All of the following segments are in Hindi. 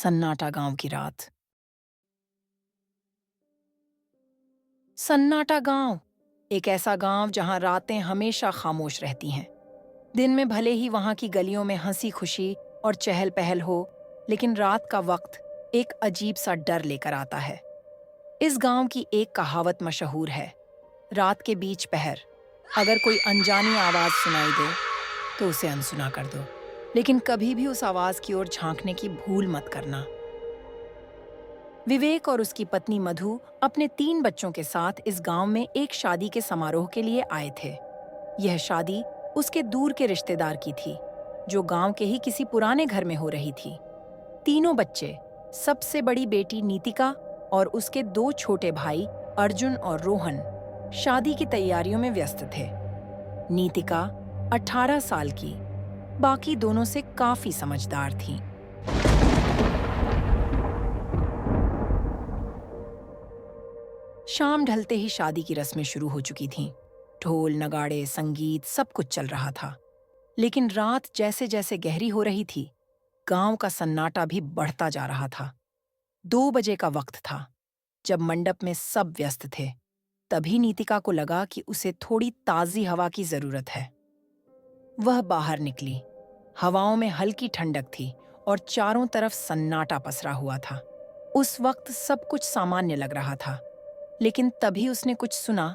सन्नाटा गांव की रात। सन्नाटा गांव, एक ऐसा गांव जहां रातें हमेशा खामोश रहती हैं। दिन में भले ही वहां की गलियों में हंसी खुशी और चहल पहल हो, लेकिन रात का वक्त एक अजीब सा डर लेकर आता है। इस गांव की एक कहावत मशहूर है, रात के बीच पहर अगर कोई अनजानी आवाज सुनाई दे तो उसे अनसुना कर दो, लेकिन कभी भी उस आवाज की ओर झांकने की भूल मत करना। विवेक और उसकी पत्नी मधु अपने 3 बच्चों के साथ इस गांव में एक शादी के समारोह के लिए आए थे। यह शादी उसके दूर के रिश्तेदार की थी, जो गांव के ही किसी पुराने घर में हो रही थी। तीनों बच्चे, सबसे बड़ी बेटी नीतिका और उसके 2 छोटे भाई अर्जुन और रोहन, शादी की तैयारियों में व्यस्त थे। नीतिका 18 साल की, बाकी दोनों से काफी समझदार थी। शाम ढलते ही शादी की रस्में शुरू हो चुकी थीं। ढोल, नगाड़े, संगीत सब कुछ चल रहा था। लेकिन रात जैसे जैसे गहरी हो रही थी, गांव का सन्नाटा भी बढ़ता जा रहा था। 2 बजे का वक्त था, जब मंडप में सब व्यस्त थे। तभी नीतिका को लगा कि उसे थोड़ी ताजी हवा की जरूरत है। वह बाहर निकली। हवाओं में हल्की ठंडक थी और चारों तरफ सन्नाटा पसरा हुआ था। उस वक्त सब कुछ सामान्य लग रहा था, लेकिन तभी उसने कुछ सुना।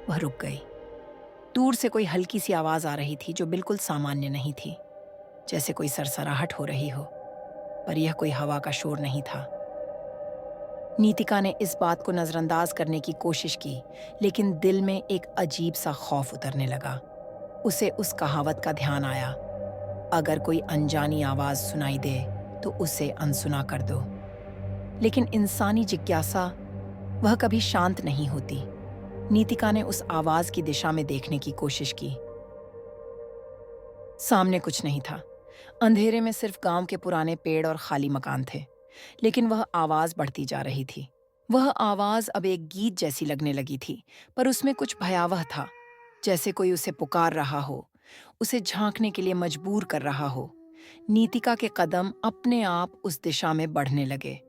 वह रुक गई। दूर से कोई हल्की सी आवाज आ रही थी जो बिल्कुल सामान्य नहीं थी, जैसे कोई सरसराहट हो रही हो, पर यह कोई हवा का शोर नहीं था। नीतिका ने इस बात को नजरअंदाज करने की कोशिश की, लेकिन दिल में एक अजीब सा खौफ उतरने लगा। उसे उस कहावत का ध्यान आया, अगर कोई अनजानी आवाज सुनाई दे तो उसे अनसुना कर दो। लेकिन इंसानी जिज्ञासा, वह कभी शांत नहीं होती। नीतिका ने उस आवाज की दिशा में देखने की कोशिश की। सामने कुछ नहीं था। अंधेरे में सिर्फ गांव के पुराने पेड़ और खाली मकान थे। लेकिन वह आवाज बढ़ती जा रही थी। वह आवाज अब एक गीत जैसी लगने लगी थी, पर उसमें कुछ भयावह था, जैसे कोई उसे पुकार रहा हो, उसे झांकने के लिए मजबूर कर रहा हो। नीतिका के कदम अपने आप उस दिशा में बढ़ने लगे।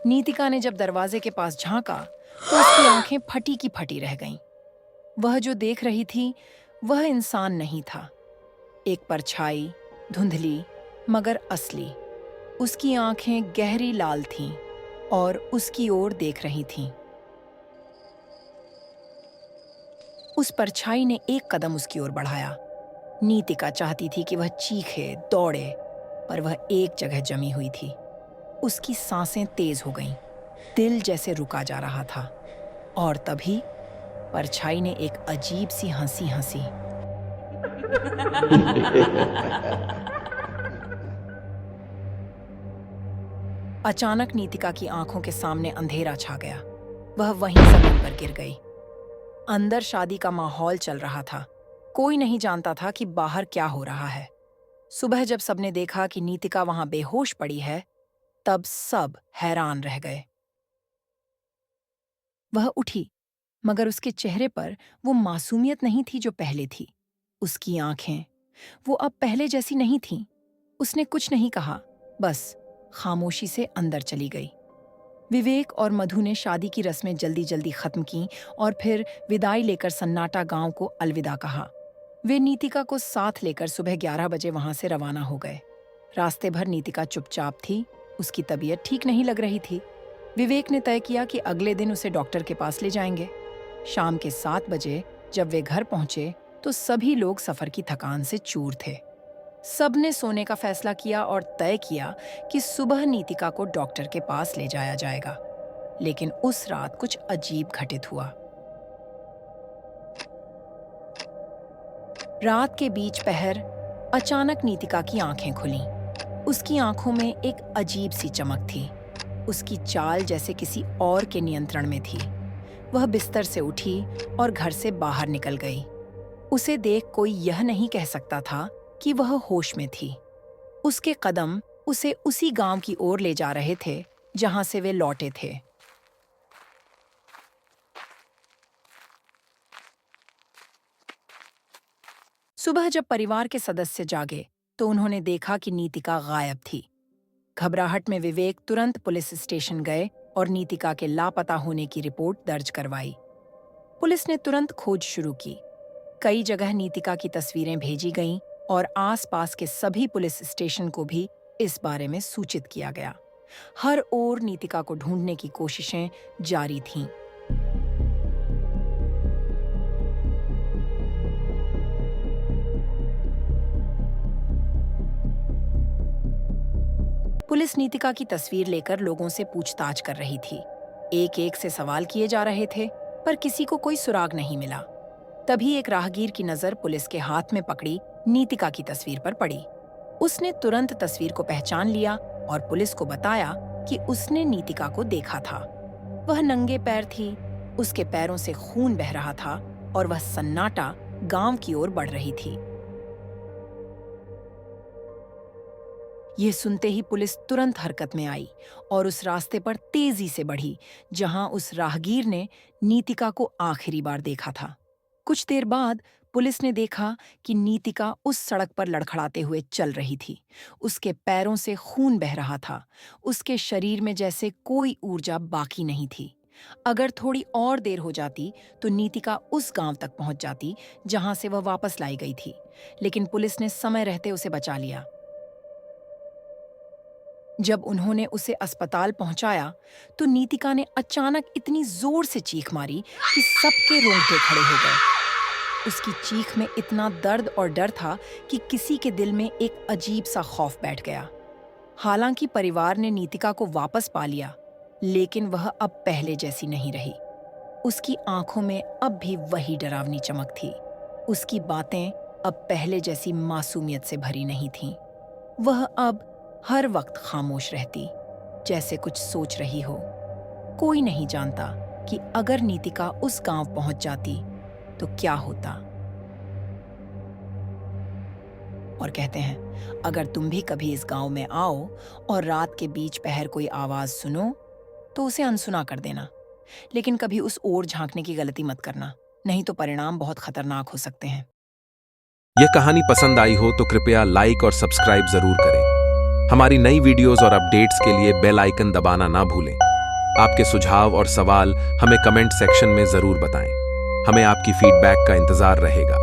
नीतिका ने जब दरवाजे के पास झांका तो उसकी आंखें फटी की फटी रह गईं। वह जो देख रही थी वह इंसान नहीं था। एक परछाई, धुंधली मगर असली। उसकी आंखें गहरी लाल थीं और उसकी ओर देख रही थीं। उस परछाई ने एक कदम उसकी ओर बढ़ाया। नीतिका चाहती थी कि वह चीखे, दौड़े, पर वह एक जगह जमी हुई थी। उसकी सांसें तेज हो गईं, दिल जैसे रुका जा रहा था। और तभी परछाई ने एक अजीब सी हंसी हंसी। अचानक नीतिका की आंखों के सामने अंधेरा छा गया। वह वहीं जमीन पर गिर गई। अंदर शादी का माहौल चल रहा था। कोई नहीं जानता था कि बाहर क्या हो रहा है। सुबह जब सबने देखा कि नीतिका वहां बेहोश पड़ी है, तब सब हैरान रह गए। वह उठी, मगर उसके चेहरे पर वो मासूमियत नहीं थी जो पहले थी। उसकी आंखें, वो अब पहले जैसी नहीं थीं। उसने कुछ नहीं कहा, बस खामोशी से अंदर चली गई। विवेक और मधु ने शादी की रस्में जल्दी जल्दी खत्म की और फिर विदाई लेकर सन्नाटा गांव को अलविदा कहा। वे नीतिका को साथ लेकर सुबह 11 बजे वहां से रवाना हो गए। रास्ते भर नीतिका चुपचाप थी। उसकी तबीयत ठीक नहीं लग रही थी। विवेक ने तय किया कि अगले दिन उसे डॉक्टर के पास ले जाएंगे। शाम के 7 बजे जब वे घर पहुंचे तो सभी लोग सफर की थकान से चूर थे। सबने सोने का फैसला किया और तय किया कि सुबह नीतिका को डॉक्टर के पास ले जाया जाएगा। लेकिन उस रात कुछ अजीब घटित हुआ। रात के बीच पहर अचानक नीतिका की आंखें खुलीं। उसकी आंखों में एक अजीब सी चमक थी। उसकी चाल जैसे किसी और के नियंत्रण में थी। वह बिस्तर से उठी और घर से बाहर निकल गई। उसे देख कोई यह नहीं कह सकता था कि वह होश में थी। उसके कदम उसे उसी गांव की ओर ले जा रहे थे जहां से वे लौटे थे। सुबह जब परिवार के सदस्य जागे तो उन्होंने देखा कि नीतिका गायब थी। घबराहट में विवेक तुरंत पुलिस स्टेशन गए और नीतिका के लापता होने की रिपोर्ट दर्ज करवाई। पुलिस ने तुरंत खोज शुरू की। कई जगह नीतिका की तस्वीरें भेजी गईं और आसपास के सभी पुलिस स्टेशन को भी इस बारे में सूचित किया गया। हर ओर नीतिका को ढूंढने की कोशिशें जारी थीं। पुलिस नीतिका की तस्वीर लेकर लोगों से पूछताछ कर रही थी। एक एक से सवाल किए जा रहे थे, पर किसी को कोई सुराग नहीं मिला। तभी एक राहगीर की नजर पुलिस के हाथ में पकड़ी नीतिका की तस्वीर पर पड़ी। उसने तुरंत तस्वीर को पहचान लिया और पुलिस को बताया कि उसने नीतिका को देखा था। वह नंगे पैर थी, उसके पैरों से खून बह रहा था और वह सन्नाटा गांव की ओर बढ़ रही थी। यह सुनते ही पुलिस तुरंत हरकत में आई और उस रास्ते पर तेजी से बढ़ी जहां उस राहगीर ने नीतिका को आखिरी बार देखा था। कुछ देर बाद पुलिस ने देखा कि नीतिका उस सड़क पर लड़खड़ाते हुए चल रही थी। उसके पैरों से खून बह रहा था। उसके शरीर में जैसे कोई ऊर्जा बाकी नहीं थी। अगर थोड़ी और देर हो जाती तो नीतिका उस गांव तक पहुंच जाती जहां से वह वापस लाई गई थी, लेकिन पुलिस ने समय रहते उसे बचा लिया। जब उन्होंने उसे अस्पताल पहुंचाया तो नीतिका ने अचानक इतनी जोर से चीख मारी कि सबके रोंगटे खड़े हो गए। उसकी चीख में इतना दर्द और डर था कि किसी के दिल में एक अजीब सा खौफ बैठ गया। हालांकि परिवार ने नीतिका को वापस पा लिया, लेकिन वह अब पहले जैसी नहीं रही। उसकी आंखों में अब भी वही डरावनी चमक थी। उसकी बातें अब पहले जैसी मासूमियत से भरी नहीं थीं। वह अब हर वक्त खामोश रहती, जैसे कुछ सोच रही हो। कोई नहीं जानता कि अगर नीतिका उस गांव पहुंच जाती तो क्या होता। और कहते हैं, अगर तुम भी कभी इस गांव में आओ और रात के बीच पहर कोई आवाज सुनो तो उसे अनसुना कर देना, लेकिन कभी उस ओर झांकने की गलती मत करना, नहीं तो परिणाम बहुत खतरनाक हो सकते हैं। यह कहानी पसंद आई हो तो कृपया लाइक और सब्सक्राइब जरूर करें। हमारी नई वीडियोस और अपडेट्स के लिए बेल आइकन दबाना ना भूलें। आपके सुझाव और सवाल हमें कमेंट सेक्शन में जरूर बताएं। हमें आपकी फीडबैक का इंतजार रहेगा।